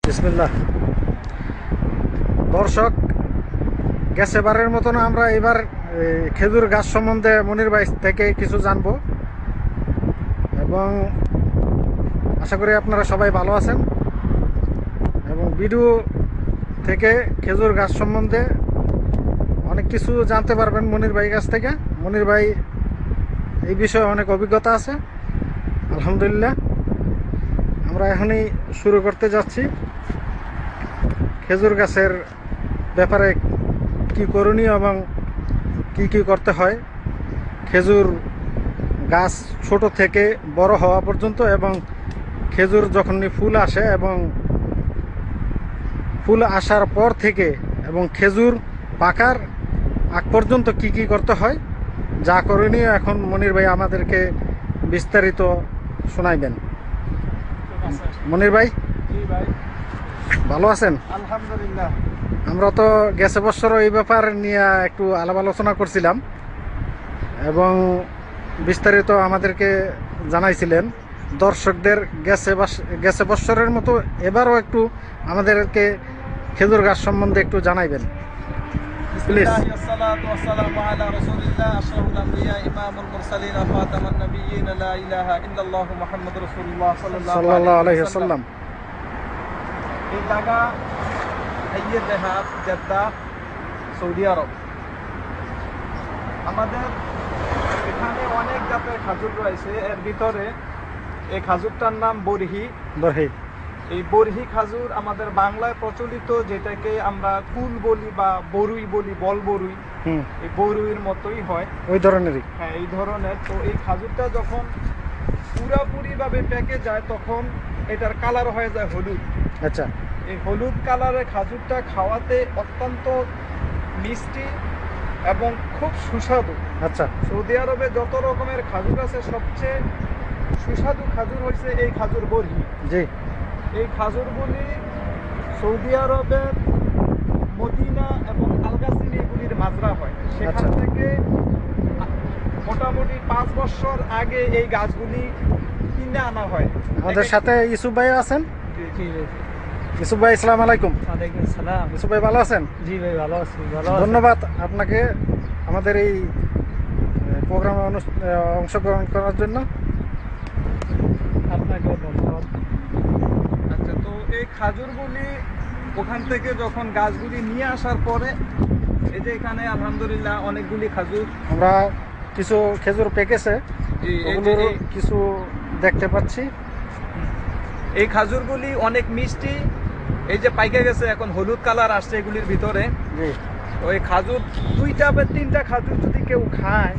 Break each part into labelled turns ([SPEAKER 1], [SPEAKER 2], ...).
[SPEAKER 1] বিসমিল্লাহ। দর্শক, গেছেবারের মতন আমরা এবার খেজুর গাছ সম্বন্ধে মনির ভাই থেকে কিছু জানবো এবং আশা করি আপনারা সবাই ভালো আছেন এবং ভিডিও থেকে খেজুর গাছ সম্বন্ধে অনেক কিছু জানতে পারবেন মনির ভাই কাছ থেকে। মনির ভাই এই বিষয়ে অনেক অভিজ্ঞতা আছে আলহামদুলিল্লাহ। আমরা এখনই শুরু করতে যাচ্ছি। খেজুর গাছের ব্যাপারে কি করণীয় এবং কি কি করতে হয়, খেজুর গাছ ছোট থেকে বড় হওয়া পর্যন্ত এবং খেজুর যখনই ফুল আসে এবং ফুল আসার পর থেকে এবং খেজুর পাকার আগ পর্যন্ত কি কি করতে হয়, যা করণীয় এখন মনির ভাই আমাদেরকে বিস্তারিত শোনাইবেন। মনির ভাই, ভালো আছেন?
[SPEAKER 2] আলহামদুলিল্লাহ।
[SPEAKER 1] আমরা তো গেছে বছর এই ব্যাপার নিয়ে একটু আলাপ আলোচনা করছিলাম এবং বিস্তারিত আমাদেরকে জানাইছিলেন। দর্শকদের গেছে বছরের মতো এবারও একটু আমাদেরকে খেজুর গাছ সম্বন্ধে একটু জানাইবেন প্লিজ। সাল্লাল্লাহু আলাইহি ওয়াসাল্লাম।
[SPEAKER 2] এই জায়গা হাইয়ে দেহাত জেদ্দা, সৌদি আরব। আমাদের এখানে অনেক জাতের খাজুর রয়েছে। এর ভিতরে এই খাজুরটার নাম বরহি। এই বরহি খাজুর আমাদের বাংলায় প্রচলিত, যেটাকে আমরা কুল বলি বা বরুই বলি, বল বরুই। এই বরুইয়ের মতোই হয়, ওই ধরনেরই। হ্যাঁ, এই ধরনের। তো এই খাজুরটা যখন পুরাপুরি ভাবে পেকে যায় তখন এটার কালার হয়ে যায় হলুদ।
[SPEAKER 1] আচ্ছা।
[SPEAKER 2] এই হলুদ কালারের খাজুরটা খাওয়াতে অত্যন্ত মিষ্টি এবং খুব সুস্বাদু।
[SPEAKER 1] আচ্ছা।
[SPEAKER 2] সৌদি আরবে যত রকমের খাজুর আছে সবচেয়ে সুস্বাদু খাজুর হচ্ছে এই খাজুর বরহি।
[SPEAKER 1] জি। এই
[SPEAKER 2] খাজুরগুলি সৌদি আরবের মদিনা এবং আলগাসিম এগুলির মাজরা হয়। সেখান থেকে মোটামুটি 5 বছর আগে এই গাছগুলি কিনে আনা হয়।
[SPEAKER 1] আমাদের সাথে ইউসুফ ভাই আছেন। ইউসুফ ভাই, আসসালামু আলাইকুম।
[SPEAKER 2] ওয়ালাইকুম আসসালাম।
[SPEAKER 1] ইউসুফ ভাই, ভালো আছেন?
[SPEAKER 2] জি ভাই, ভালো আছি।
[SPEAKER 1] ধন্যবাদ আপনাকে আমাদের এই প্রোগ্রামে অংশগ্রহণ করার জন্য।
[SPEAKER 2] আপনাকেও ধন্যবাদ। আচ্ছা, তো এই খাজুরগুলি ওখান থেকে যখন গাছগুলি নিয়ে আসার পরে এই যে এখানে আলহামদুলিল্লাহ অনেকগুলি খাজুর,
[SPEAKER 1] আমরা কিছু খেজুর পেকেছে, কিছু দেখতে পাচ্ছি।
[SPEAKER 2] এই খাজুরগুলি অনেক মিষ্টি। এই যে পাইকে গেছে, এখন হলুদ কালার আসছে এগুলির ভিতরে। ওই খাজুর 2টা বা 3টা খাজুর যদি কেউ খায়,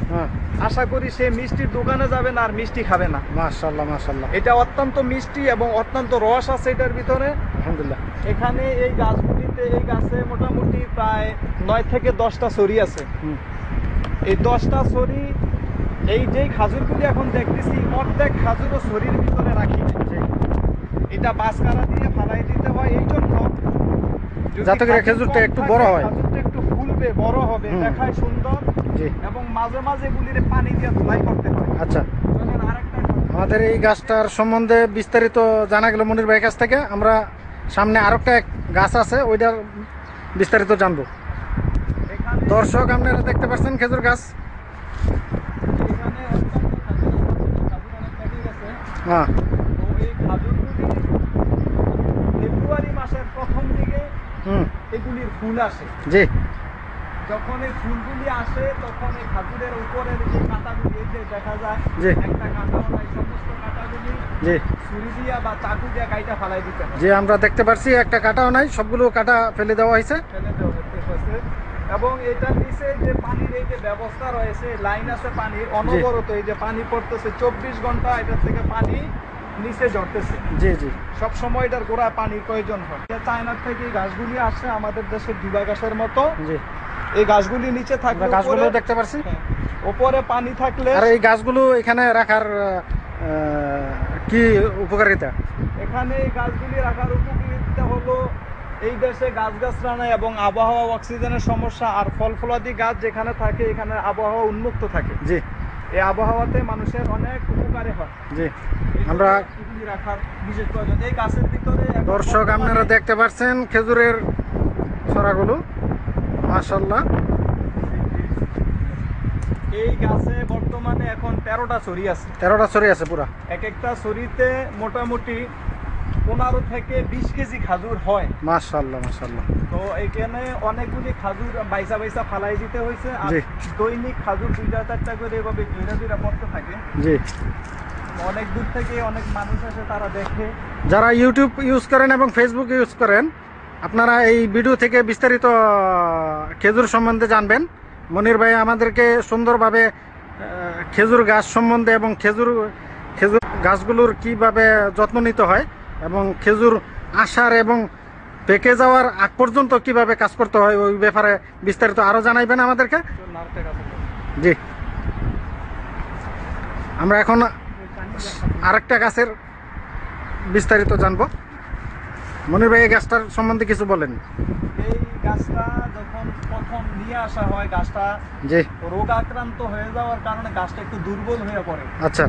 [SPEAKER 2] আশা করি সে মিষ্টির দোকানে যাবে না আর মিষ্টি খাবে না।
[SPEAKER 1] মাশাআল্লাহ, মাশাআল্লাহ।
[SPEAKER 2] এটা অত্যন্ত মিষ্টি এবং অত্যন্ত রস আছে এটার ভিতরে
[SPEAKER 1] আলহামদুলিল্লাহ।
[SPEAKER 2] এখানে এই গাছগুলিতে, এই গাছে মোটামুটি প্রায় 9 থেকে 10টা ছড়ি আছে। এই 10টা ছড়ি, এই যেই খাজুরগুলি এখন দেখতেছি অর্ধেক খাজুরও ছড়ির ভিতরে রাখি। এটা বাসকারা দিয়ে ফালাই দিতে হয় এই জন্য
[SPEAKER 1] যাতে করে খেজুরটা একটু বড় হয়,
[SPEAKER 2] খাজুরটা একটু ফুলবে, বড় হবে, দেখায় সুন্দর এবং মাঝে মাঝে গুলিরে পানি দিয়ে ধুলাই করতে হয়।
[SPEAKER 1] আচ্ছা। আমাদের এই গাছটার সম্বন্ধে বিস্তারিত জানা গেল মনির ভাইয়ের কাছ থেকে। আমরা সামনে আরেকটা গাছ আছে, ওইটার বিস্তারিত জানবো। দর্শক, আপনারা দেখতে পাচ্ছেন খেজুর গাছ। হ্যাঁ।
[SPEAKER 2] ফেব্রুয়ারি মাসের প্রথম দিকে এগুলির ফুল আসে।
[SPEAKER 1] জি।
[SPEAKER 2] যখন এই ফুলগুলি আসে তখন এই খাজুরের উপরের যে কাঁটাগুলি দেখা যায়, একটা কাঁটাও নাই, সমস্ত কাঁটাগুলি ছুরি দিয়া বা চাকু দিয়ে কাইটা ফালাই দিতে হয়।
[SPEAKER 1] যে আমরা দেখতে পাচ্ছি একটা কাঁটাও নাই, সবগুলো কাঁটা ফেলে দেওয়া হয়েছে।
[SPEAKER 2] এবং এটার নিচে যে পানির এই যে ব্যবস্থা রয়েছে, লাইন আছে পানির অনবরত, এই যে পানি পড়তেছে 24 ঘন্টা এটার থেকে পানি নিচে ঝরতেছে।
[SPEAKER 1] জি জি।
[SPEAKER 2] সব সময় এটার গোড়ায় পানির প্রয়োজন হয়। চায়নার থেকে এই গাছগুলি আসে আমাদের দেশের দুবা গাছের মতো।
[SPEAKER 1] জি।
[SPEAKER 2] এই গাছগুলি নিচে থাকলে,
[SPEAKER 1] গাছগুলো দেখতে পাচ্ছি
[SPEAKER 2] উপরে পানি থাকলে।
[SPEAKER 1] আর এই গাছগুলো এখানে রাখার কি উপকারিতা?
[SPEAKER 2] এখানে এই গাছগুলি রাখার উপকারিতা হলো এই দেশে গাছগাছরা নাই এবং আবহাওয়া, অক্সিজেনের সমস্যা, আর ফল ফলাদি গাছ যেখানে থাকে এখানে আবহাওয়া উন্মুক্ত থাকে।
[SPEAKER 1] জি।
[SPEAKER 2] এই আবহাওয়াতে মানুষের অনেক উপকারে হয়।
[SPEAKER 1] জি। আমরা
[SPEAKER 2] এগুলি রাখার বিশেষ প্রয়োজন। এই গাছের ভিতরে এখন
[SPEAKER 1] দর্শক আপনারা
[SPEAKER 2] বর্তমানে
[SPEAKER 1] দেখতে পাচ্ছেন খেজুরের ছড়াগুলো, মাশাআল্লাহ।
[SPEAKER 2] এই গাছে বর্তমানে এখন 13টা ছড়ি আছে।
[SPEAKER 1] 13টা ছড়ি আছে পুরা।
[SPEAKER 2] এক একটা ছড়িতে মোটামুটি 15 থেকে 20 কেজি খাজুর হয়।
[SPEAKER 1] মাশাআল্লাহ মাশাআল্লাহ।
[SPEAKER 2] তো এইখানে অনেকগুলি খাজুর বাইসা বাইসা ফালাই দিতে হয়েছে, আর
[SPEAKER 1] জি।
[SPEAKER 2] দৈনিক খাজুর 2-4টা করে এভাবে দুইটা পড়তে থাকে।
[SPEAKER 1] জি।
[SPEAKER 2] অনেক দূর থেকে অনেক মানুষ আসে, তারা দেখে।
[SPEAKER 1] যারা ইউটিউব ইউজ করেন এবং ফেসবুক ইউজ করেন, আপনারা এই ভিডিও থেকে বিস্তারিত খেজুর সম্বন্ধে জানবেন। মনির ভাই আমাদেরকে সুন্দরভাবে খেজুর গাছ সম্বন্ধে এবং খেজুর গাছগুলোর কিভাবে যত্ন নিতে হয় এবং খেজুর আসার এবং পেকে যাওয়ার আগ পর্যন্ত কিভাবে কাজ করতে হয় ওই ব্যাপারে বিস্তারিত আরো জানাইবেন আমাদেরকে। জি। আমরা এখন আরেকটা গাছের বিস্তারিত জানবো। মনির ভাই এই গাছটার সম্বন্ধে কিছু বলেন।
[SPEAKER 2] এই গাছটা যখন প্রথম নিয়ে আসা হয়, গাছটা
[SPEAKER 1] জি।
[SPEAKER 2] রোগ আক্রান্ত হয়ে যাওয়ার কারণে গাছটা একটু দুর্বল হয়ে পড়ে।
[SPEAKER 1] আচ্ছা।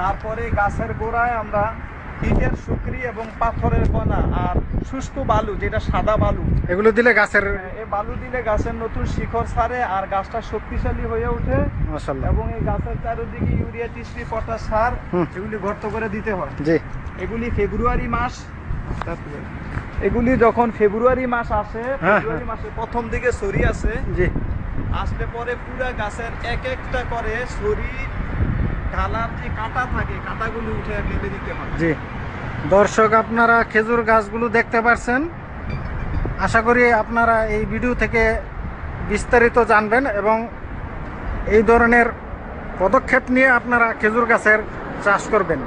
[SPEAKER 2] তারপরে গাছের গোড়ায় আমরা ইটের শুকরি এবং পাথরের কণা আর শুষ্ক বালু, যেটা সাদা বালু,
[SPEAKER 1] এগুলো দিলে গাছের
[SPEAKER 2] এই বালু দিলে গাছের নতুন শিকড় ছাড়ে আর গাছটা শক্তিশালী হয়ে ওঠে।
[SPEAKER 1] মাশাআল্লাহ।
[SPEAKER 2] এবং এই গাছের চারিদিকে ইউরিয়া, টিসপি, পটাশ সার এগুলি গর্ত করে দিতে হয়।
[SPEAKER 1] জি।
[SPEAKER 2] এগুলি ফেব্রুয়ারি মাস, এগুলি যখন ফেব্রুয়ারি মাস আসে, ফেব্রুয়ারি মাসে প্রথম দিকে ছড়ি আসে,
[SPEAKER 1] জি।
[SPEAKER 2] আসলে পরে পুরা গাছের এক একটা করে ছড়ি ঢালার যে কাঁটা থাকে, কাঁটাগুলো উঠে ফেলে দিতে হয়।
[SPEAKER 1] জি। দর্শক আপনারা খেজুর গাছগুলো দেখতে পাচ্ছেন। আশা করি আপনারা এই ভিডিও থেকে বিস্তারিত জানবেন এবং এই ধরনের পদক্ষেপ নিয়ে আপনারা খেজুর গাছের চাষ করবেন।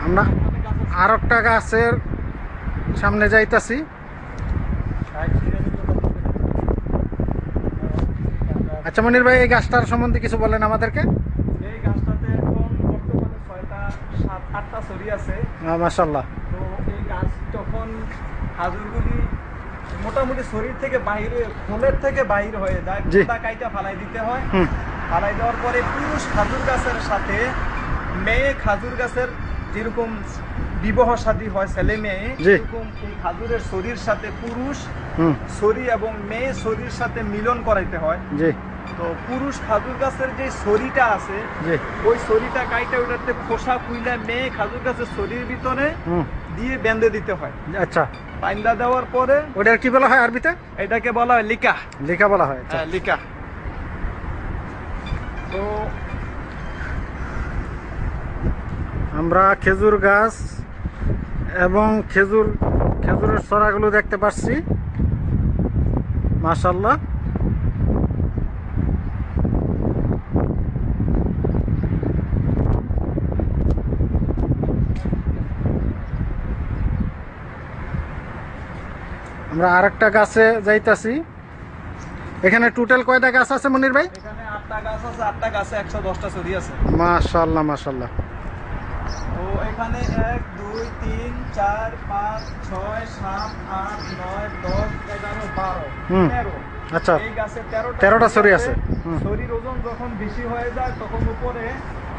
[SPEAKER 1] আমরা আর একটা গাছের সামনে যাইতাছি। আচ্ছা মনির ভাই, এই গাছটার সম্বন্ধে কিছু বলেন আমাদেরকে।
[SPEAKER 2] এই গাছটাতে এখন বর্তমানে 6-7-8টা ছড়ি আছে।
[SPEAKER 1] মাশাআল্লাহ।
[SPEAKER 2] তো এই গাছ যখন খাজুরগুলি মোটামুটি শরীর থেকে বাইরে, খোলের থেকে বাইরে হয়ে যায়, খোলটা কাইটা ফালাই দিতে হয়। ফালাই দেওয়ার পরে পুরুষ খাজুর গাছের সাথে মেয়ে খাজুর গাছের যেরকম বিবাহ শাদী হয় ছেলে মেয়ে, এরকম এই খাজুরের শরীর সাথে পুরুষ ছড়ি এবং মেয়ে শরীর সাথে মিলন করাইতে হয়।
[SPEAKER 1] জি।
[SPEAKER 2] তো পুরুষ খাজুর গাছের যে ছড়িটা আছে, ওই ছড়িটা কাইটা ওটাতে খোসা খুইলা মেয়ে খাজুর গাছের ছড়ির ভিতরে দিয়ে বেঁধে দিতে হয়।
[SPEAKER 1] আচ্ছা।
[SPEAKER 2] বাইন্দা দেওয়ার পরে
[SPEAKER 1] ওটার কি বলা হয় আরবিতে?
[SPEAKER 2] এটাকে বলা হয় লিকা।
[SPEAKER 1] লিকা বলা হয়।
[SPEAKER 2] হ্যাঁ, লিকা। তো
[SPEAKER 1] আমরা খেজুর গাছ এবং খেজুরের ছড়াগুলো দেখতে পাচ্ছি, মাশাআল্লাহ। আমরা আরেকটা গাছে যাইতাছি। এখানে টোটাল কয়টা গাছ আছে মনির ভাই?
[SPEAKER 2] এখানে 8টা গাছ আছে, 8টা গাছে 110টা ছড়ি আছে।
[SPEAKER 1] মাশাআল্লাহ মাশাআল্লাহ।
[SPEAKER 2] তো এখানে 1 2 3 4 5 6 7 8 9 10 11 12 13।
[SPEAKER 1] আচ্ছা।
[SPEAKER 2] এই গাছে
[SPEAKER 1] 13টা ছড়ি আছে।
[SPEAKER 2] ছড়ির ওজন যখন বেশি হয়ে যায় তখন উপরে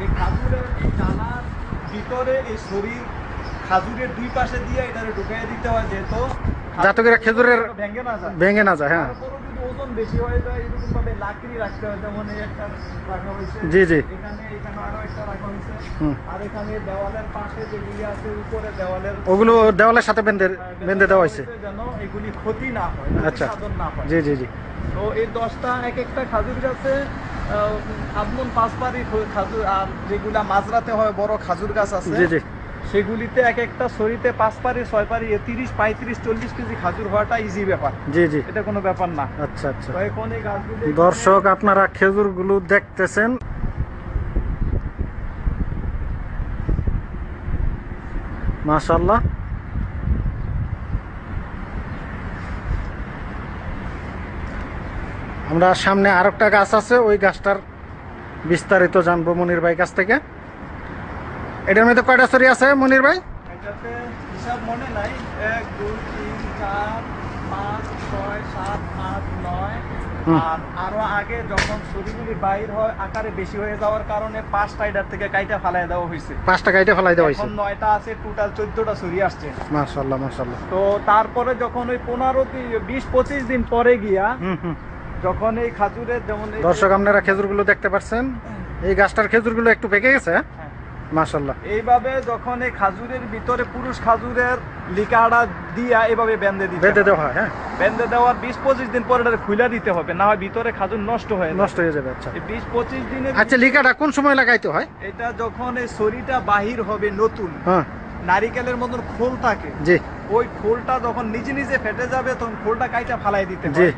[SPEAKER 2] এই খাজুরের এই ডানার ভিতরে এই ছড়ি খাজুরের দুই পাশে দিয়ে এটারে ঢুকিয়ে দিতে হয়, যেহেতু
[SPEAKER 1] যাতে করে খেজুরের
[SPEAKER 2] ভেঙে না যায়।
[SPEAKER 1] হ্যাঁ।
[SPEAKER 2] তারপরে যদি ওজন বেশি হয়ে যায় এরকম ভাবে লাকড়ি রাখতে হয়, যেমন এই একটা রাখা হয়েছে।
[SPEAKER 1] জি জি।
[SPEAKER 2] এখানে আরো একটা রাখা হয়েছে। আর এখানে দেওয়ালের পাশে যেগুলি আছে উপরে দেওয়ালের,
[SPEAKER 1] ওগুলো দেওয়ালের সাথে বেঁধে দেওয়া হয়েছে
[SPEAKER 2] যেন এগুলি ক্ষতি না হয়,
[SPEAKER 1] আচ্ছা।
[SPEAKER 2] সাধন না হয়।
[SPEAKER 1] জি জি জি।
[SPEAKER 2] তো এই 10টা এক একটা খাজুর গাছে আদমন 5 পারি খাজুর, আর যেগুলা মাঝরাতে হয় বড় খাজুর গাছ আছে,
[SPEAKER 1] জি জি,
[SPEAKER 2] সেগুলিতে এক একটা ছড়িতে 5 পারি 6 পারি 30 35 40 কেজি খাজুর হওয়াটা ইজি ব্যাপার।
[SPEAKER 1] জি জি,
[SPEAKER 2] এটা কোনো ব্যাপার না।
[SPEAKER 1] আচ্ছা আচ্ছা।
[SPEAKER 2] তো এখন এই গাছগুলি,
[SPEAKER 1] দর্শক আপনারা খেজুরগুলো দেখতেছেন, মাশাআল্লাহ। আমরা সামনে আরেকটা গাছ আছে, ওই গাছটার বিস্তারিত জানবো মনির ভাই কাছ থেকে। এটার মধ্যে কয়টা ছড়ি আছে মনির ভাই?
[SPEAKER 2] এটাতে হিসাব মনে নাই, 1 2 3 4 5 6 7 8 9
[SPEAKER 1] হুম।
[SPEAKER 2] আর আরো আগে যখন ছড়িগুলি বাইর হয় আকারে বেশি হয়ে যাওয়ার কারণে 5টা এটার থেকে কাইটা ফালাই দেওয়া হয়েছে।
[SPEAKER 1] 5টা কাইটে ফেলাই দেওয়া হয়েছে।
[SPEAKER 2] এখন 9টা আছে, টোটাল 14টা ছড়ি আসছে।
[SPEAKER 1] মাশাআল্লাহ মাশাআল্লাহ।
[SPEAKER 2] তো তারপরে যখন ওই 15-20-25 দিন পরে গিয়া
[SPEAKER 1] হুম হুম।
[SPEAKER 2] যখন এই খাজুরের যেমন
[SPEAKER 1] দর্শক আপনারা খেজুরগুলো দেখতে পাচ্ছেন, এই গাছটার খেজুরগুলো একটু পেকে গেছে।
[SPEAKER 2] হ্যাঁ।
[SPEAKER 1] মাশাআল্লাহ।
[SPEAKER 2] এইভাবে যখন এই খাজুরের ভিতরে পুরুষ খাজুরের লিকাটা দিয়া এভাবে বেঁধে দিতে
[SPEAKER 1] বেঁধে দেওয়া হয়। হ্যাঁ,
[SPEAKER 2] বেঁধে দেওয়ার 20-25 দিন পরে এটা খুলে দিতে হবে, না হয় ভিতরে খাজুর নষ্ট হয়ে যাবে।
[SPEAKER 1] নষ্ট হয়ে যাবে। আচ্ছা
[SPEAKER 2] এই 20-25 দিনের
[SPEAKER 1] আচ্ছা, লিকাটা কোন সময় লাগাইতে হয়?
[SPEAKER 2] এটা যখন এই ছড়িটা বাহির হবে নতুন,
[SPEAKER 1] হ্যাঁ
[SPEAKER 2] নারিকেলের মতন খোল থাকে,
[SPEAKER 1] জি
[SPEAKER 2] ওই খোলটা যখন নিজে নিজে ফেটে যাবে তখন খোলটা কাইটা ফালাই দিতে
[SPEAKER 1] জি।
[SPEAKER 2] হয়।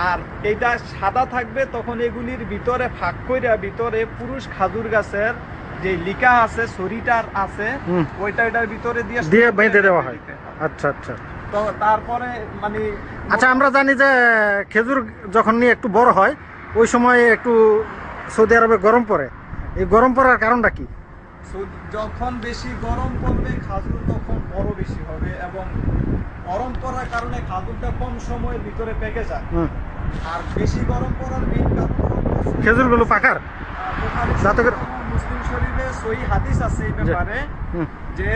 [SPEAKER 2] আর এটা সাদা থাকবে তখন এগুলির ভিতরে ফাঁক কইরা ভিতরে পুরুষ খাজুর গাছের যে লিকা আছে, ছড়িটার আছে,
[SPEAKER 1] হুম।
[SPEAKER 2] ওইটা এটার ভিতরে দিয়ে
[SPEAKER 1] দিয়ে
[SPEAKER 2] সুন্দর করে
[SPEAKER 1] বেঁধে দেওয়া হয়।
[SPEAKER 2] দিতে হয়।
[SPEAKER 1] আচ্ছা আচ্ছা।
[SPEAKER 2] তো তারপরে মানে
[SPEAKER 1] আচ্ছা, আমরা জানি যে খেজুর যখন নিয়ে একটু বড় হয় ওই সময় একটু সৌদি আরবে গরম পড়ে। এই গরম পড়ার কারণটা কি?
[SPEAKER 2] যখন বেশি গরম পড়বে খাজুর তখন বড় বেশি হবে, এবং গরম পড়ার কারণে খাজুরটা কম সময়ের ভিতরে পেকে যায়।
[SPEAKER 1] হুম।
[SPEAKER 2] আর বেশি গরম পড়ার মেইন কারণ হলো
[SPEAKER 1] খেজুরগুলো পাকার
[SPEAKER 2] বুখারী
[SPEAKER 1] যাতে করে-
[SPEAKER 2] এবং মুসলিম শরীফে সহি হাদিস আছে এই ব্যাপারে,
[SPEAKER 1] হুম।
[SPEAKER 2] যে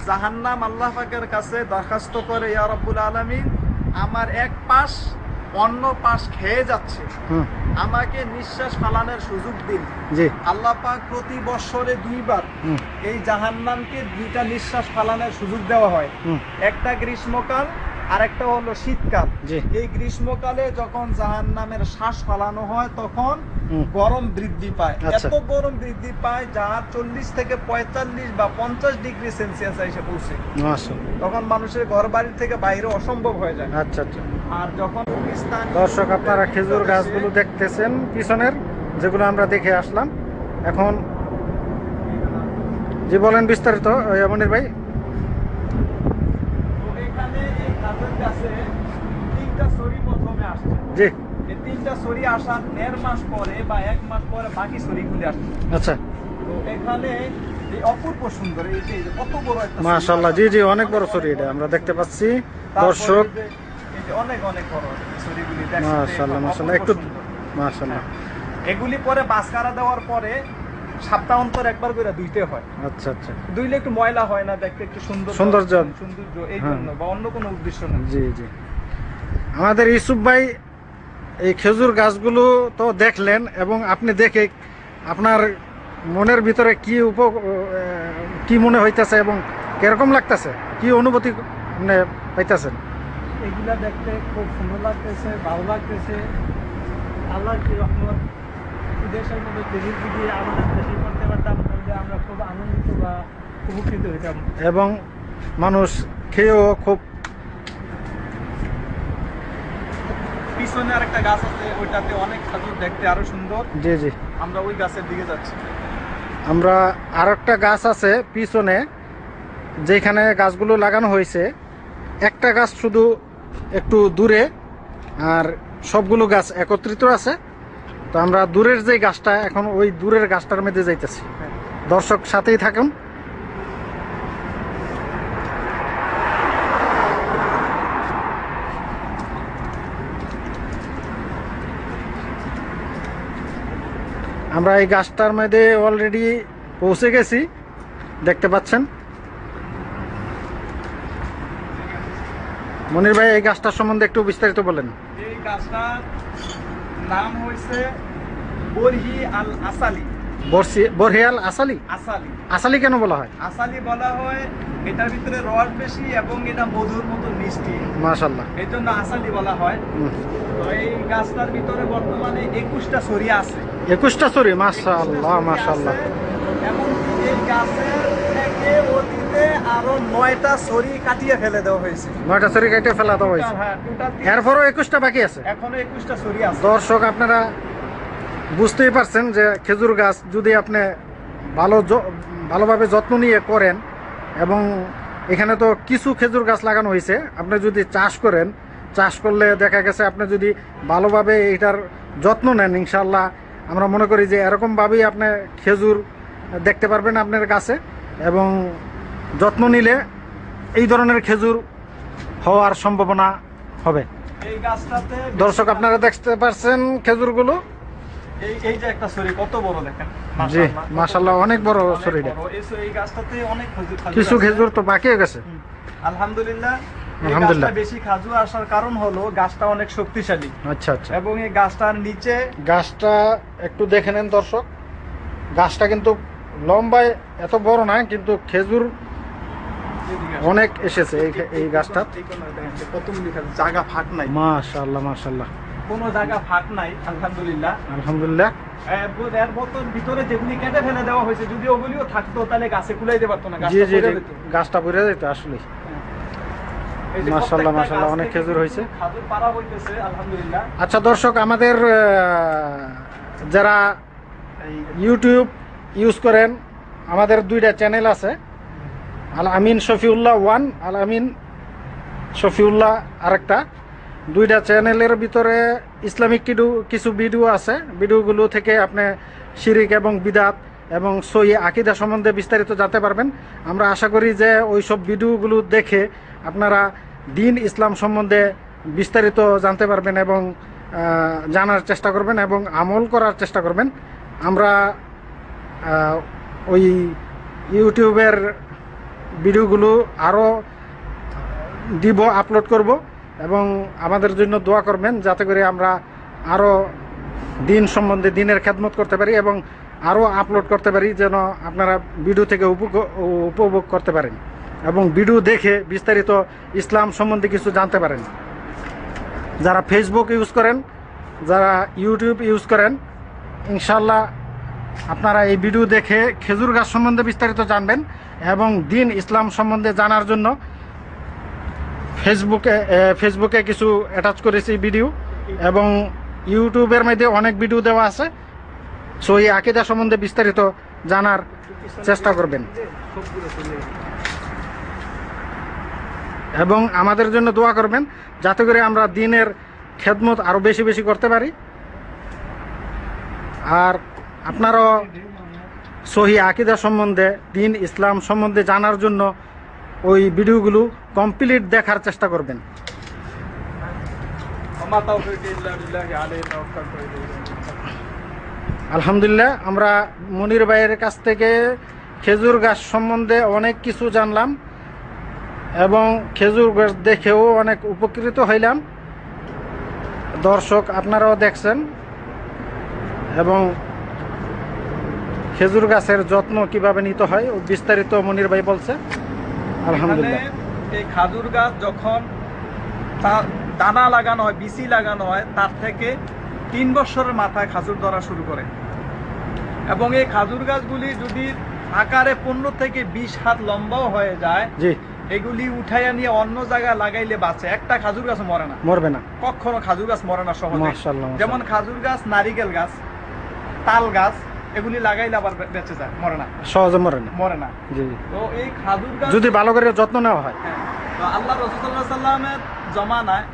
[SPEAKER 2] জাহান্নাম আল্লাহ পাকের কাছে দরখাস্ত করে, ইয়া রাব্বুল আলামিন, আমার এক পাশ অন্য পাশ খেয়ে যাচ্ছে,
[SPEAKER 1] হুম।
[SPEAKER 2] আমাকে নিঃশ্বাস ফালানোর সুযোগ দিন।
[SPEAKER 1] জি
[SPEAKER 2] আল্লাহ পাক প্রতি বছরে 2বার
[SPEAKER 1] হুম।
[SPEAKER 2] এই জাহান্নামকে 2টা নিঃশ্বাস ফালানোর সুযোগ দেওয়া হয়।
[SPEAKER 1] হুম।
[SPEAKER 2] একটা গ্রীষ্মকাল আর একটা হলো শীতকাল।
[SPEAKER 1] জি।
[SPEAKER 2] এই গ্রীষ্মকালে যখন জাহান্নামের শ্বাস ফালানো হয় তখন
[SPEAKER 1] হুম।
[SPEAKER 2] গরম বৃদ্ধি পায়।
[SPEAKER 1] আচ্ছা।
[SPEAKER 2] এত গরম বৃদ্ধি পায় যা 40 থেকে 45 বা 50 ডিগ্রি সেলসিয়াস এসে পৌঁছে।
[SPEAKER 1] মাশাআল্লাহ।
[SPEAKER 2] তখন মানুষের ঘর বাড়ি থেকে বাইরে অসম্ভব হয়ে যায়।
[SPEAKER 1] আচ্ছা আচ্ছা।
[SPEAKER 2] আর যখন পাকিস্তান
[SPEAKER 1] দর্শক আপনারা খেজুর গাছগুলো দেখতেছেন পিছনের, যেগুলো আমরা দেখে আসলাম। এখন জি বলেন বিস্তারিত মনির ভাই।
[SPEAKER 2] তো এখানে এই খাজুর গাছে 3টা ছড়ি প্রথমে আসছে।
[SPEAKER 1] জি
[SPEAKER 2] এই 3টা ছড়ি আসার 1.5 মাস পরে বা 1 মাস পরে বাকি ছড়িগুলি আসছে।
[SPEAKER 1] আচ্ছা
[SPEAKER 2] তো এখানে এই অপূর্ব সুন্দর এই যে কত বড় একটা ছড়ি
[SPEAKER 1] মাশাআল্লাহ। জি
[SPEAKER 2] আসছে।
[SPEAKER 1] জি, অনেক বড় ছড়ি এটা আমরা দেখতে পাচ্ছি।
[SPEAKER 2] তারপরে
[SPEAKER 1] দর্শক
[SPEAKER 2] এই যে অনেক অনেক বড় ছড়িগুলি দেখতে
[SPEAKER 1] মাশাআল্লাহ মাশাআল্লাহ।
[SPEAKER 2] অপূর্ব
[SPEAKER 1] একটু
[SPEAKER 2] সুন্দর।
[SPEAKER 1] মাশাআল্লাহ।
[SPEAKER 2] এগুলি পরে বাসকারা দেওয়ার পরে সপ্তাহ অন্তর একবার করে ধুইতে হয়।
[SPEAKER 1] আচ্ছা আচ্ছা।
[SPEAKER 2] ধুইলে একটু ময়লা হয় না, দেখতে একটু
[SPEAKER 1] সৌন্দর্য।
[SPEAKER 2] সৌন্দর্য এই
[SPEAKER 1] হ্যাঁ।
[SPEAKER 2] জন্য, বা অন্য কোনো উদ্দেশ্য না।
[SPEAKER 1] জি জি। আমাদের ইউসুফ ভাই এই খেজুর গাছগুলো তো দেখলেন, এবং আপনি দেখে আপনার মনের ভিতরে কি মনে হইতেছে এবং কিরকম লাগতেছে, কি অনুভূতি মানে পাইতেছেন?
[SPEAKER 2] এগুলা দেখতে খুব সুন্দর লাগতেছে, ভালো লাগতেছে। আল্লাহর কি রহমত, দেশের মধ্যে দেশে যদি আমাদের দেশে করতে পারতাম তাহলে আমরা খুব আনন্দিত বা উপকৃত হইতাম।
[SPEAKER 1] এবং মানুষ খেয়েও খুব।
[SPEAKER 2] পিছনে আর একটা গাছ আছে, ওইটাতে অনেক খাজুর, দেখতে আরো সুন্দর।
[SPEAKER 1] জি জি।
[SPEAKER 2] আমরা ওই গাছের দিকে যাচ্ছি।
[SPEAKER 1] আমরা আর একটা গাছ আছে পিছনে, যেখানে গাছগুলো লাগানো হয়েছে, একটা গাছ শুধু একটু দূরে, আর সবগুলো গাছ একত্রিত আছে। তো আমরা দূরের যে গাছটা, এখন ওই দূরের গাছটার মধ্যে যাইতেছি। দর্শক সাথেই থাকুন। আমরা এই গাছটার মধ্যে অলরেডি পৌঁছে গেছি, দেখতে পাচ্ছেন। মনির ভাই, এই গাছটার সম্বন্ধে একটু বিস্তারিত বলেন।
[SPEAKER 2] এই গাছটার নাম হয়েছে বরহি আল আসালি।
[SPEAKER 1] বরহিয়াল আসালি।
[SPEAKER 2] আসালি
[SPEAKER 1] আসালি কেন বলা হয়?
[SPEAKER 2] আসালি বলা হয়, এটার ভিতরে রস বেশি এবং এটা মধুর মতো মিষ্টি,
[SPEAKER 1] মাশাআল্লাহ।
[SPEAKER 2] এই জন্য আসালি বলা হয়। তো এই গাছটার ভিতরে বর্তমানে 21টা ছড়ি আছে।
[SPEAKER 1] 21টা ছড়ি, মাশাআল্লাহ মাশাআল্লাহ।
[SPEAKER 2] এবং এই গাছের থেকে অতীতে আরো 9টা ছড়ি কাটিয়ে ফেলে দেওয়া হয়েছে।
[SPEAKER 1] 9টা ছড়ি কেটে ফেলা দেওয়া হয়েছে।
[SPEAKER 2] হ্যাঁ, টোটাল
[SPEAKER 1] এরপরও 21টা বাকি আছে।
[SPEAKER 2] এখনো 21টা ছড়ি আছে।
[SPEAKER 1] দর্শক আপনারা বুঝতেই পারছেন যে খেজুর গাছ যদি আপনি ভালোভাবে যত্ন নিয়ে করেন, এবং এখানে তো কিছু খেজুর গাছ লাগানো হয়েছে, আপনি যদি চাষ করেন, চাষ করলে দেখা গেছে আপনি যদি ভালোভাবে এটার যত্ন নেন, ইনশাআল্লাহ আমরা মনে করি যে এরকমভাবেই আপনি খেজুর দেখতে পারবেন আপনার গাছে, এবং যত্ন নিলে এই ধরনের খেজুর হওয়ার সম্ভাবনা হবে।
[SPEAKER 2] এই গাছটাতে
[SPEAKER 1] দর্শক আপনারা দেখতে পাচ্ছেন খেজুরগুলো।
[SPEAKER 2] এই যে একটা ছড়ি কত বড় দেখেন,
[SPEAKER 1] জি মাশাআল্লাহ অনেক বড় ছড়িটা।
[SPEAKER 2] এই গাছটাতে অনেক খেজুর
[SPEAKER 1] কিছু খেজুর তো বাকি হয়ে গেছে।
[SPEAKER 2] আলহামদুলিল্লাহ।
[SPEAKER 1] আলহামদুলিল্লাহ।
[SPEAKER 2] বেশি খাজুর আসার কারণ হলো গাছটা অনেক শক্তিশালী।
[SPEAKER 1] আচ্ছা আচ্ছা।
[SPEAKER 2] এবং এই গাছটার নিচে
[SPEAKER 1] গাছটা একটু দেখে নেন দর্শক, গাছটা কিন্তু লম্বায় এত বড় না, কিন্তু খেজুর অনেক এসেছে এই গাছটা।
[SPEAKER 2] কতগুলি খেজুর, জায়গা ফাঁক নাই।
[SPEAKER 1] মাশাআল্লাহ মাশাআল্লাহ,
[SPEAKER 2] কোনো জায়গা ফাঁক নাই আলহামদুলিল্লাহ।
[SPEAKER 1] আলহামদুলিল্লাহ।
[SPEAKER 2] এর ভিতরে যেগুলি কেটে ফেলে দেওয়া হয়েছে, যদি ওগুলিও থাকতো তাহলে গাছে কুলাইতে পারতো না,
[SPEAKER 1] জি জি গাছটা পড়ে যেত আসলে। মাশাআল্লাহ মাশাআল্লাহ, অনেক খেজুর হয়েছে।
[SPEAKER 2] খেজুর পাড়া হইতেছে আলহামদুলিল্লাহ।
[SPEAKER 1] আচ্ছা দর্শক, আমাদের যারা ইউটিউব ইউজ করেন, আমাদের দুইটা চ্যানেল আছে, আল আমিন শফিউল্লাহ 1, আল আমিন শফিউল্লাহ আরেকটা। দুইটা চ্যানেলের ভিতরে ইসলামিক কিছু ভিডিও আছে। ভিডিওগুলো থেকে আপনি শিরিক এবং বিদাত এবং সহি আকীদা সম্বন্ধে বিস্তারিত জানতে পারবেন। আমরা আশা করি যে ওই সব ভিডিওগুলো দেখে আপনারা দ্বীন ইসলাম সম্বন্ধে বিস্তারিত জানতে পারবেন এবং জানার চেষ্টা করবেন এবং আমল করার চেষ্টা করবেন। আমরা ওই ইউটিউবের ভিডিওগুলো আরও দিব, আপলোড করব, এবং আমাদের জন্য দোয়া করবেন যাতে করে আমরা আরও দিন সম্বন্ধে দিনের খেদমত করতে পারি এবং আরও আপলোড করতে পারি, যেন আপনারা ভিডিও থেকে উপভোগ করতে পারেন এবং ভিডিও দেখে বিস্তারিত ইসলাম সম্বন্ধে কিছু জানতে পারেন। যারা ফেসবুক ইউজ করেন, যারা ইউটিউব ইউজ করেন, ইনশাল্লাহ আপনারা এই ভিডিও দেখে খেজুর গাছ সম্বন্ধে বিস্তারিত জানবেন এবং দিন ইসলাম সম্বন্ধে জানার জন্য ফেসবুকে কিছু অ্যাটাচ করেছি ভিডিও, এবং ইউটিউবের মধ্যে অনেক ভিডিও দেওয়া আছে। সো এই আকীদা সম্বন্ধে বিস্তারিত জানার চেষ্টা করবেন এবং আমাদের জন্য দোয়া করবেন যাতে করে আমরা দিনের খেদমত আরও বেশি বেশি করতে পারি। আর আপনারাও সহি আকীদা সম্বন্ধে, দিন ইসলাম সম্বন্ধে জানার জন্য ওই ভিডিওগুলো কমপ্লিট দেখার চেষ্টা করবেন। আলহামদুলিল্লাহ, আমরা মনির ভাইয়ের কাছ থেকে খেজুর গাছ সম্বন্ধে অনেক কিছু জানলাম এবং খেজুর গাছ দেখেও অনেক উপকৃত হইলাম। দর্শক আপনারাও দেখছেন এবং খেজুর গাছের যত্ন কিভাবে নিতে হয় ও বিস্তারিত মনির ভাই বলছে। আলহামদুলিল্লাহ।
[SPEAKER 2] এই খাজুর গাছ যখন তার দানা লাগানো হয়, বিচি লাগানো হয়, তার থেকে 3 বছরের মাথায় খাজুর ধরা শুরু করে এবং এই খাজুর গাছগুলি যদি আকারে 15 থেকে 20 হাত লম্বাও হয়ে যায়,
[SPEAKER 1] জি,
[SPEAKER 2] এগুলি উঠাইয়া নিয়ে অন্য জায়গায় লাগাইলে বাঁচে। একটা খাজুর গাছ মরে না,
[SPEAKER 1] মরবে না,
[SPEAKER 2] কখনো খাজুর গাছ মরে না সহজে।
[SPEAKER 1] মাশাআল্লাহ।
[SPEAKER 2] যেমন খাজুর গাছ, নারিকেল গাছ, তাল গাছ, এগুলি লাগাইলে আবার বেঁচে যায়, মরে না,
[SPEAKER 1] সহজে মরে না,
[SPEAKER 2] মরে না।
[SPEAKER 1] জি।
[SPEAKER 2] তো এই খাজুর গাছ
[SPEAKER 1] যদি ভালো করে যত্ন নেওয়া হয়।
[SPEAKER 2] তো আল্লাহ রাসূল সাল্লাল্লাহু আলাইহি সাল্লামের জমানায়,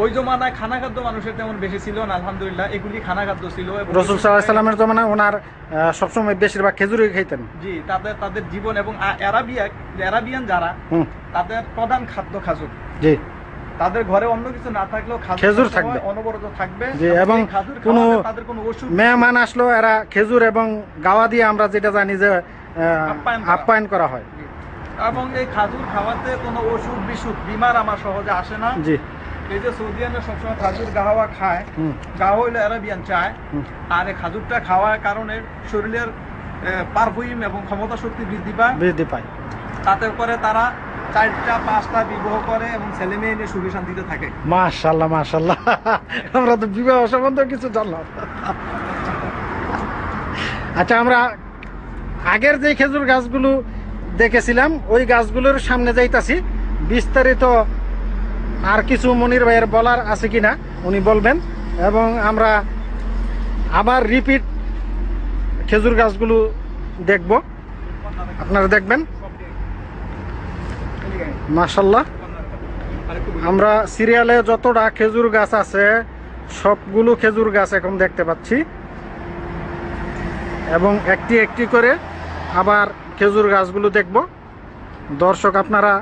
[SPEAKER 2] ওই জমানায় খানা খাদ্য মানুষের তেমন বেশি ছিল না, আলহামদুলিল্লাহ এগুলি খানা খাদ্য ছিল।
[SPEAKER 1] রাসূল সাল্লাল্লাহু আলাইহি সাল্লামের জমানায় ওনার সবসময় বেশিরভাগ খেজুরই খাইতেন।
[SPEAKER 2] জি, তাদের জীবন এবং আরাবিয়ান যারা, তাদের প্রধান খাদ্য খাজুর। জি, তাদের ঘরে অন্য কিছু না থাকলেও খেজুর থাকবে, অনবরত থাকবে।
[SPEAKER 1] জি, এবং কোনো তাদের কোনো ওষুধ মেহমান আসলো এরা খেজুর এবং গাওয়া দিয়ে আমরা যেটা জানি যে আপ্যায়ন করা হয়।
[SPEAKER 2] এবং এই খাজুর খাওয়াতে কোনো ওষুধ বিশুদ্ধ বিমার আমার সহজে আসে না। জি, এই যে সৌদিয়ানরা সবসময় খাজুর গাওয়া খায়, গাওয়া হইলো আরাবিয়ান চায়, আর এই খাজুরটা খাওয়ার কারণে শরীরের পারফিউম এবং ক্ষমতা শক্তি বৃদ্ধি পায়। তাতে করে তারা 4টা 5টা বিবাহ করে এবং ছেলে মেয়ে নিয়ে সুখে শান্তিতে থাকে।
[SPEAKER 1] মাশাআল্লাহ মাশাআল্লাহ, আমরা তো বিবাহ সম্বন্ধে কিছু জানলাম। আচ্ছা, আমরা আগের যে খেজুর গাছগুলো দেখেছিলাম ওই গাছগুলোর সামনে যাইতাছি, বিস্তারিত আর কিছু মনির ভাইয়ের বলার আছে কিনা উনি বলবেন এবং আমরা আবার রিপিট খেজুর গাছগুলো দেখব, আপনারা দেখবেন। মাশাআল্লাহ, আমরা সিরিয়ালে যতটা খেজুর গাছ আছে সবগুলো খেজুর গাছ এখন দেখতে পাচ্ছি এবং একটি একটি করে আবার খেজুর গাছগুলো দেখব। দর্শক আপনারা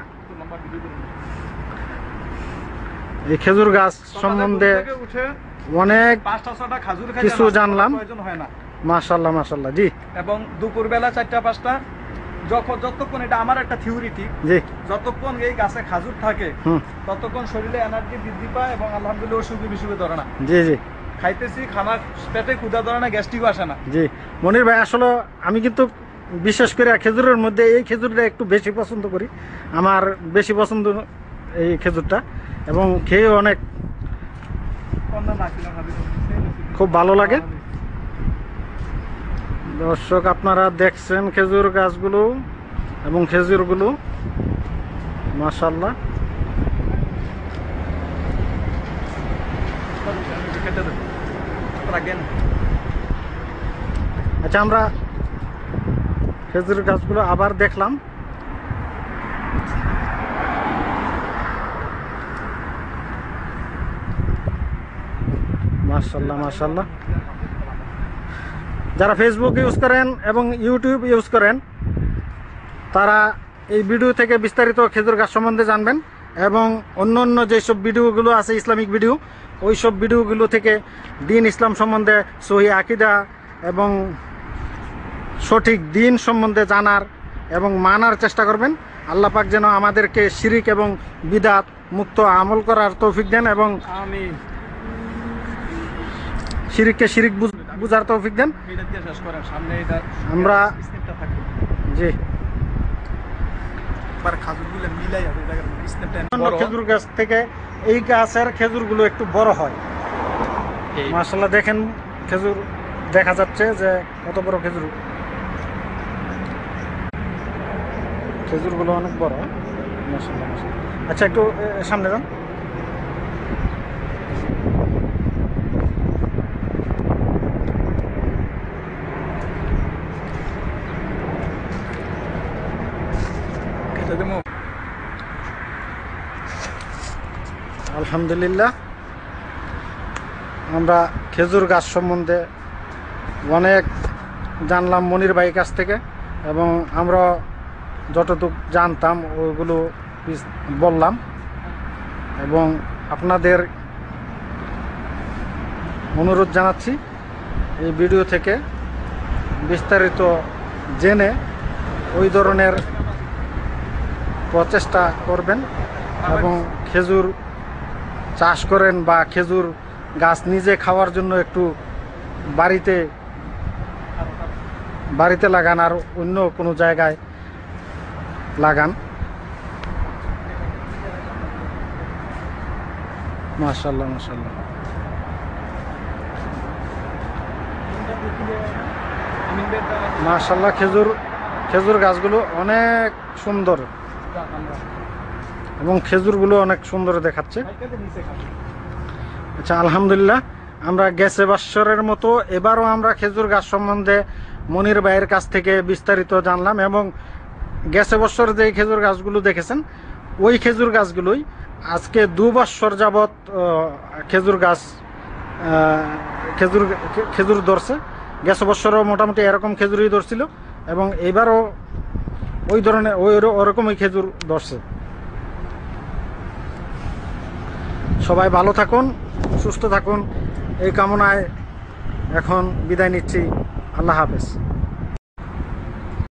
[SPEAKER 1] এই খেজুর গাছ
[SPEAKER 2] সকালে
[SPEAKER 1] সম্বন্ধে
[SPEAKER 2] ঘুম থেকে উঠে
[SPEAKER 1] অনেক
[SPEAKER 2] 5টা 6টা খাজুর খাইতে
[SPEAKER 1] কিছু
[SPEAKER 2] নাস্তা করার
[SPEAKER 1] জানলাম।
[SPEAKER 2] প্রয়োজন হয় না।
[SPEAKER 1] মাশাআল্লাহ মাশাআল্লাহ, জি
[SPEAKER 2] এবং দুপুরবেলা 4টা 5টা যতক্ষণ, এটা আমার একটা থিওরি ঠিক,
[SPEAKER 1] জি
[SPEAKER 2] যতক্ষণ এই গাছে খাজুর থাকে
[SPEAKER 1] হুম
[SPEAKER 2] ততক্ষণ শরীরে এনার্জি বৃদ্ধি পায় এবং আলহামদুলিল্লাহ অসুখে বিসুখে ধরে না।
[SPEAKER 1] জি জি
[SPEAKER 2] খাইতেছি, খানা পেটে ক্ষুধা ধরে না, গ্যাস্ট্রিকও আসে না।
[SPEAKER 1] জি মনির ভাই, আসলে আমি কিন্তু বিশেষ করে খেজুরের মধ্যে এই খেজুরটা একটু বেশি পছন্দ করি। আমার বেশি পছন্দ এই খেজুরটা, এবং খেয়ে অনেক খুব ভালো লাগে। দর্শক, আপনারা দেখছেন খেজুর গাছগুলো এবং খেজুরগুলো, মাশাআল্লাহ। আচ্ছা, আমরা খেজুর গাছগুলো আবার দেখলাম। মাশাআল্লাহ মাশাআল্লাহ। যারা ফেসবুক ইউজ করেন এবং ইউটিউব ইউজ করেন, তারা এই ভিডিও থেকে বিস্তারিত খেজুর গাছ সম্বন্ধে জানবেন, এবং অন্য অন্য যেসব ভিডিওগুলো আছে ইসলামিক ভিডিও, ওই সব ভিডিওগুলো থেকে দিন ইসলাম সম্বন্ধে, সহি আকীদা এবং সঠিক দিন সম্বন্ধে জানার এবং মানার চেষ্টা করবেন। আল্লাহ পাক যেন আমাদেরকে শিরিক এবং বিদআত মুক্ত আমল করার তৌফিক দেন, এবং
[SPEAKER 2] আমিন।
[SPEAKER 1] শিরিককে শিরিক বুঝার তৌফিক দেন।
[SPEAKER 2] এটা দিয়ে শেষ করেন, সামনে এটা
[SPEAKER 1] আমরা
[SPEAKER 2] স্নেপটা থাকবে।
[SPEAKER 1] জি
[SPEAKER 2] একবার খাজুরগুলো মিলাই আছে জায়গার স্নেপটা
[SPEAKER 1] অন্য খেজুর গাছ থেকে এই গাছের খেজুরগুলো একটু বড় হয়। মাশাআল্লাহ, দেখেন খেজুর দেখা যাচ্ছে যে কত বড় খেজুর। খেজুরগুলো অনেক বড়। মাশাআল্লাহ মাশাআল্লাহ। আচ্ছা, একটু সামনে যান। আলহামদুলিল্লাহ, আমরা খেজুর গাছ সম্বন্ধে অনেক জানলাম মনির ভাইয়ের কাছ থেকে, এবং আমরা যতটুকু জানতাম ওইগুলো বললাম, এবং আপনাদের অনুরোধ জানাচ্ছি এই ভিডিও থেকে বিস্তারিত জেনে ওই ধরনের প্রচেষ্টা করবেন, এবং খেজুর চাষ করেন বা খেজুর গাছ নিজে খাওয়ার জন্য একটু বাড়িতে লাগান, আর অন্য কোনো জায়গায় লাগান। মাশাআল্লাহ মাশাআল্লাহ। মাশাআল্লাহ, খেজুর গাছগুলো অনেক সুন্দর, এবং খেজুরগুলো অনেক সুন্দর দেখাচ্ছে। আচ্ছা, আলহামদুলিল্লাহ, আমরা গেছে বৎসরের মতো এবারও আমরা খেজুর গাছ সম্বন্ধে মনির ভাইয়ের কাছ থেকে বিস্তারিত জানলাম, এবং গেছে বৎসর যে খেজুর গাছগুলো দেখেছেন ওই খেজুর গাছগুলোই আজকে 2 বৎসর যাবৎ খেজুর ধরছে। গেছে বৎসরও মোটামুটি এরকম খেজুরই ধরছিল, এবং এবারও ওই ধরনের ওরকমই খেজুর ধরছে। সবাই ভালো থাকুন, সুস্থ থাকুন, এই কামনায় এখন বিদায় নিচ্ছি। আল্লাহ হাফেজ।